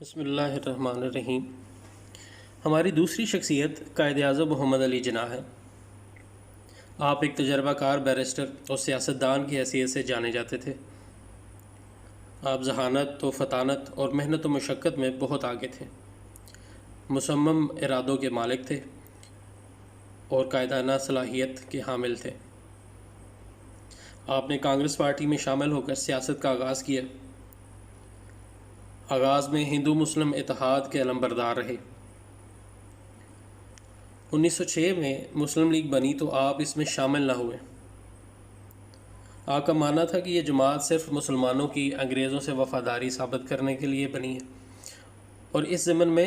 بسم اللہ الرحمن الرحیم۔ ہماری دوسری شخصیت قائد اعظم محمد علی جناح ہے۔ آپ ایک تجربہ کار بیرسٹر اور سیاستدان کی حیثیت سے جانے جاتے تھے۔ آپ ذہانت و فطانت اور محنت و مشقت میں بہت آگے تھے، مصمم ارادوں کے مالک تھے اور قائدانہ صلاحیت کے حامل تھے۔ آپ نے کانگریس پارٹی میں شامل ہو کر سیاست کا آغاز کیا۔ آغاز میں ہندو مسلم اتحاد کے علمبردار رہے۔ 1906 میں مسلم لیگ بنی تو آپ اس میں شامل نہ ہوئے۔ آپ کا ماننا تھا کہ یہ جماعت صرف مسلمانوں کی انگریزوں سے وفاداری ثابت کرنے کے لیے بنی ہے اور اس ضمن میں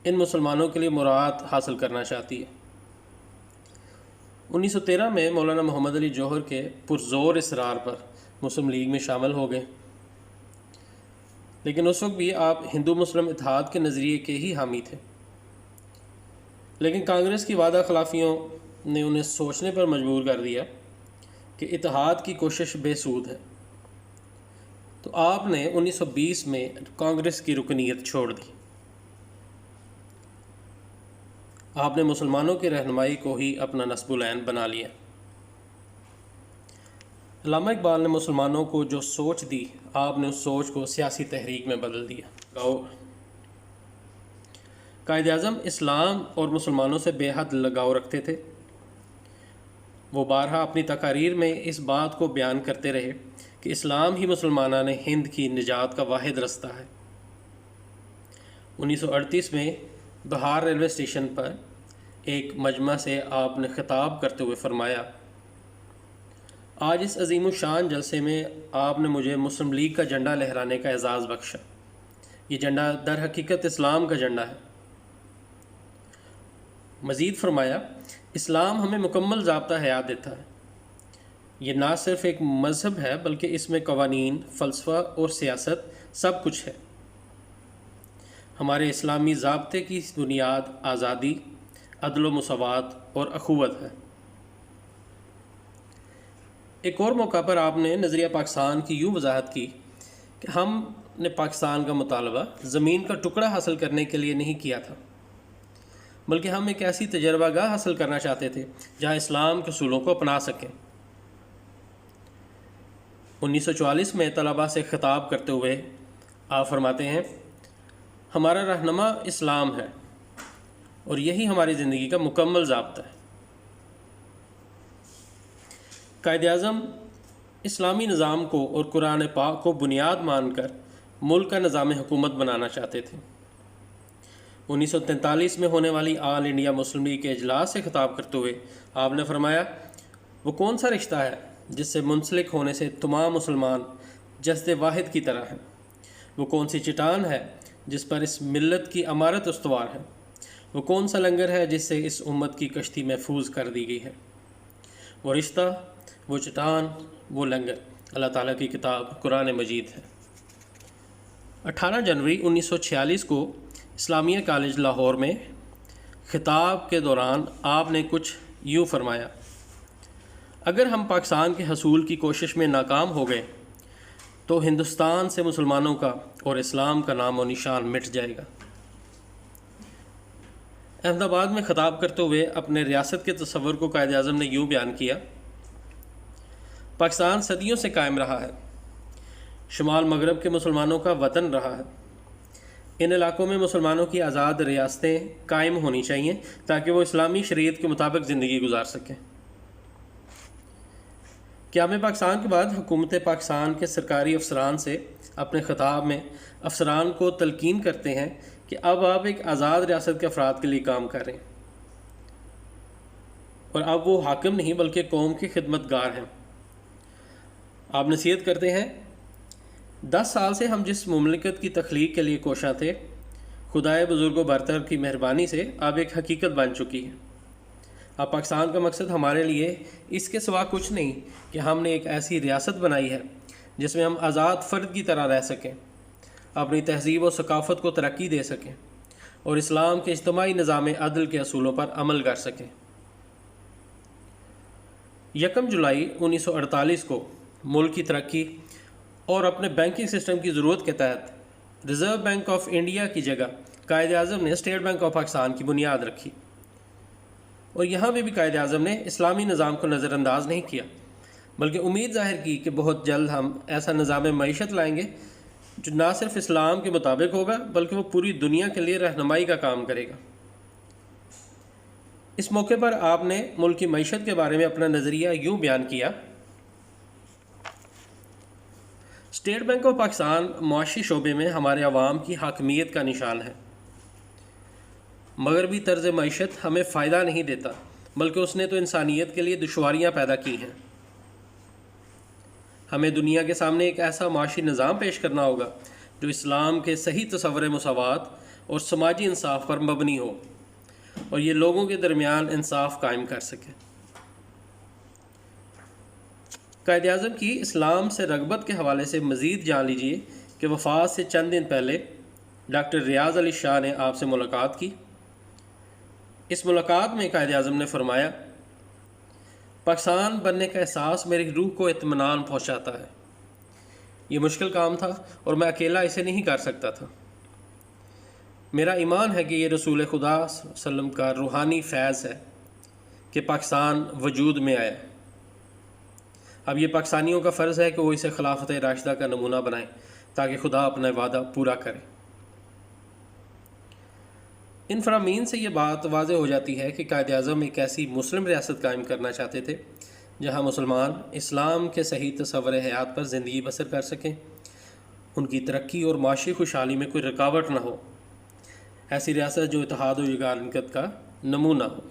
ان مسلمانوں کے لیے مراعات حاصل کرنا چاہتی ہے۔ 1913 میں مولانا محمد علی جوہر کے پرزور اصرار پر مسلم لیگ میں شامل ہو گئے، لیکن اس وقت بھی آپ ہندو مسلم اتحاد کے نظریے کے ہی حامی تھے۔ لیکن کانگریس کی وعدہ خلافیوں نے انہیں سوچنے پر مجبور کر دیا کہ اتحاد کی کوشش بے سود ہے، تو آپ نے 1920 میں کانگریس کی رکنیت چھوڑ دی۔ آپ نے مسلمانوں کی رہنمائی کو ہی اپنا نصب العین بنا لیا۔ علامہ اقبال نے مسلمانوں کو جو سوچ دی، آپ نے اس سوچ کو سیاسی تحریک میں بدل دیا۔ قائد اعظم اسلام اور مسلمانوں سے بے حد لگاؤ رکھتے تھے۔ وہ بارہا اپنی تقاریر میں اس بات کو بیان کرتے رہے کہ اسلام ہی مسلمانان ہند کی نجات کا واحد رستہ ہے۔ 1938 میں بہار ریلوے اسٹیشن پر ایک مجمع سے آپ نے خطاب کرتے ہوئے فرمایا، آج اس عظیم الشان جلسے میں آپ نے مجھے مسلم لیگ کا جھنڈا لہرانے کا اعزاز بخشا۔ یہ جھنڈا در حقیقت اسلام کا جھنڈا ہے۔ مزید فرمایا، اسلام ہمیں مکمل ضابطہ حیات دیتا ہے۔ یہ نہ صرف ایک مذہب ہے بلکہ اس میں قوانین، فلسفہ اور سیاست سب کچھ ہے۔ ہمارے اسلامی ضابطے کی بنیاد آزادی، عدل و مساوات اور اخوت ہے۔ ایک اور موقع پر آپ نے نظریہ پاکستان کی یوں وضاحت کی کہ ہم نے پاکستان کا مطالبہ زمین کا ٹکڑا حاصل کرنے کے لیے نہیں کیا تھا، بلکہ ہم ایک ایسی تجربہ گاہ حاصل کرنا چاہتے تھے جہاں اسلام کے اصولوں کو اپنا سکیں۔ 1944 میں طلباء سے خطاب کرتے ہوئے آپ فرماتے ہیں، ہمارا رہنما اسلام ہے اور یہی ہماری زندگی کا مکمل ضابطہ ہے۔ قائد اعظم اسلامی نظام کو اور قرآن پاک کو بنیاد مان کر ملک کا نظام حکومت بنانا چاہتے تھے۔ 1943 میں ہونے والی آل انڈیا مسلم لیگ کے اجلاس سے خطاب کرتے ہوئے آپ نے فرمایا، وہ کون سا رشتہ ہے جس سے منسلک ہونے سے تمام مسلمان جسد واحد کی طرح ہیں؟ وہ کون سی چٹان ہے جس پر اس ملت کی امارت استوار ہے؟ وہ کون سا لنگر ہے جس سے اس امت کی کشتی محفوظ کر دی گئی ہے؟ وہ رشتہ، وہ چٹان، وہ لنگر اللہ تعالیٰ کی کتاب قرآن مجید ہے۔ 18 جنوری 1946 کو اسلامیہ کالج لاہور میں خطاب کے دوران آپ نے کچھ یوں فرمایا، اگر ہم پاکستان کے حصول کی کوشش میں ناکام ہو گئے تو ہندوستان سے مسلمانوں کا اور اسلام کا نام و نشان مٹ جائے گا۔ احمد آباد میں خطاب کرتے ہوئے اپنے ریاست کے تصور کو قائد اعظم نے یوں بیان کیا، پاکستان صدیوں سے قائم رہا ہے، شمال مغرب کے مسلمانوں کا وطن رہا ہے۔ ان علاقوں میں مسلمانوں کی آزاد ریاستیں قائم ہونی چاہیے تاکہ وہ اسلامی شریعت کے مطابق زندگی گزار سکیں۔ قیام پاکستان کے بعد حکومت پاکستان کے سرکاری افسران سے اپنے خطاب میں افسران کو تلقین کرتے ہیں کہ اب آپ ایک آزاد ریاست کے افراد کے لیے کام کر رہے ہیں اور اب وہ حاکم نہیں بلکہ قوم کے خدمت گار ہیں۔ آپ نصیحت کرتے ہیں، 10 سال سے ہم جس مملکت کی تخلیق کے لیے کوشاں تھے، خدائے بزرگ و برتر کی مہربانی سے اب ایک حقیقت بن چکی ہے۔ اب پاکستان کا مقصد ہمارے لیے اس کے سوا کچھ نہیں کہ ہم نے ایک ایسی ریاست بنائی ہے جس میں ہم آزاد فرد کی طرح رہ سکیں، اپنی تہذیب و ثقافت کو ترقی دے سکیں اور اسلام کے اجتماعی نظام عدل کے اصولوں پر عمل کر سکیں۔ 1 جولائی 1948 کو ملک کی ترقی اور اپنے بینکنگ سسٹم کی ضرورت کے تحت ریزرو بینک آف انڈیا کی جگہ قائد اعظم نے اسٹیٹ بینک آف پاکستان کی بنیاد رکھی، اور یہاں بھی قائد اعظم نے اسلامی نظام کو نظر انداز نہیں کیا، بلکہ امید ظاہر کی کہ بہت جلد ہم ایسا نظام معیشت لائیں گے جو نہ صرف اسلام کے مطابق ہوگا بلکہ وہ پوری دنیا کے لیے رہنمائی کا کام کرے گا۔ اس موقع پر آپ نے ملک کی معیشت کے بارے میں اپنا نظریہ یوں بیان کیا: اسٹیٹ بینک آف پاکستان معاشی شعبے میں ہمارے عوام کی حاکمیت کا نشان ہے۔ مغربی طرز معیشت ہمیں فائدہ نہیں دیتا، بلکہ اس نے تو انسانیت کے لیے دشواریاں پیدا کی ہیں۔ ہمیں دنیا کے سامنے ایک ایسا معاشی نظام پیش کرنا ہوگا جو اسلام کے صحیح تصور مساوات اور سماجی انصاف پر مبنی ہو، اور یہ لوگوں کے درمیان انصاف قائم کر سکے۔ قائد اعظم کی اسلام سے رغبت کے حوالے سے مزید جان لیجیے کہ وفات سے چند دن پہلے ڈاکٹر ریاض علی شاہ نے آپ سے ملاقات کی۔ اس ملاقات میں قائد اعظم نے فرمایا: پاکستان بننے کا احساس میری روح کو اطمینان پہنچاتا ہے۔ یہ مشکل کام تھا اور میں اکیلا اسے نہیں کر سکتا تھا۔ میرا ایمان ہے کہ یہ رسول خدا صلی اللہ علیہ وسلم کا روحانی فیض ہے کہ پاکستان وجود میں آیا۔ اب یہ پاکستانیوں کا فرض ہے کہ وہ اسے خلافت راشدہ کا نمونہ بنائیں تاکہ خدا اپنا وعدہ پورا کرے۔ ان فرامین سے یہ بات واضح ہو جاتی ہے کہ قائد اعظم ایک ایسی مسلم ریاست قائم کرنا چاہتے تھے جہاں مسلمان اسلام کے صحیح تصور حیات پر زندگی بسر کر سکیں، ان کی ترقی اور معاشی خوشحالی میں کوئی رکاوٹ نہ ہو، ایسی ریاست جو اتحاد و یگانگت کا نمونہ ہو۔